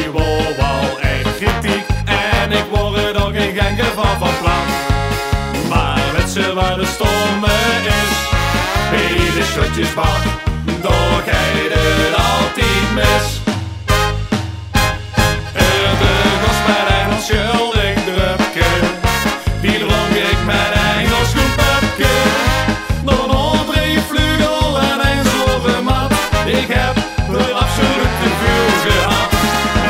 ik word wel echt kritiek en ik word er ook in geen geval van plan. Maar weet ze waar de stomme is? Bij de shotjesbar, door gaat het altijd mis. De gast met Engels schuldig drupje, die dronk ik met Engels schoenpupje. Nog een drie vlugel en een zoveel mat, ik heb er absoluut te veel gehad.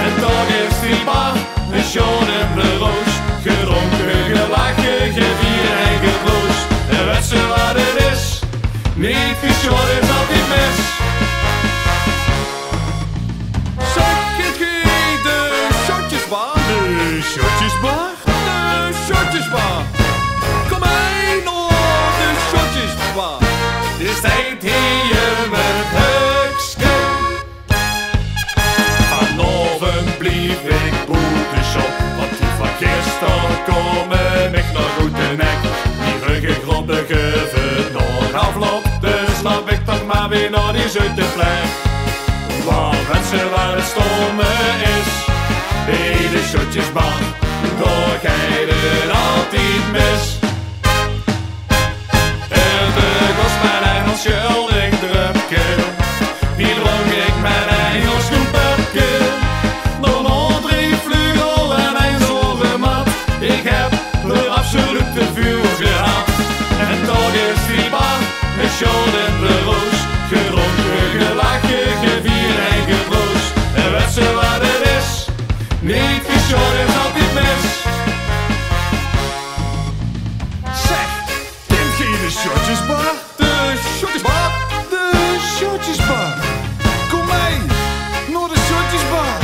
En toch is die bar een shot in de roos, gedronken, gelachen, gevier en getroost. En weet ze wat het is? Niet die shot is altijd mis. De shotjesbar? De shotjesbar. Kom mee naar de shotjesbar. Dit is tijd hier met Hukske. Vanavond blief ik boetenshot, want die van gisteren komen ik nog goed de nek. Die ruggengronden geven nog afloop, dus snap ik toch maar weer naar die zoete plek. Want mensen waar het stomme is, bij de shotjesbar, door gaat het altijd mis. De gast met Engels schuldig drupje, die dronk ik met Engels schoenpupje. Nog een drie vlugel en een zoveel mat, ik heb er absoluut te veel gehad. En toch is die bar een shot in de roos, gedronken, gelachen, gevier en getroost. En weet ze wat het is? Niet geschot is altijd mis. Zeg, kent je de shotjesbar? De shotjesbar? De shotjesbar. Kom mee, naar de shotjesbar.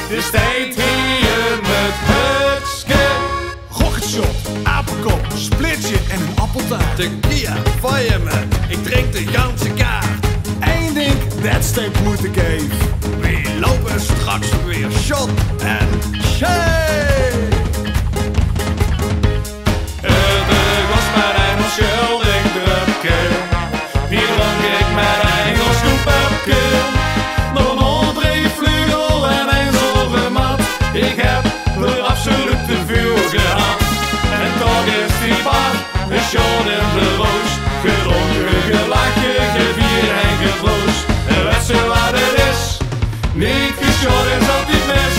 Het is tijd hier met Hukske. Rocketshot, apenkop, splitje en een appeltaart. Tequila, fireman, ik drink de ganse kaart. Eén ding, dat steekt moeten geven. We lopen straks weer shot en shake. De gast met Engels schuldig drupje, die dronk ik met Engels schoenpupje. Nog een drie vlugel en een zoveel mat, ik heb er absoluut te veel gehad. En toch is die bar een shot in de roos, gedronken, gelachen, gevier en getroost. En weet ze wat het is? Niet geschot is altijd mis.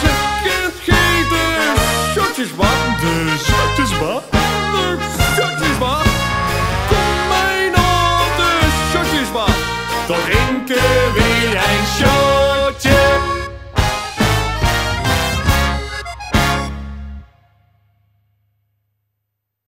Ze kent geen de shotjesbar. De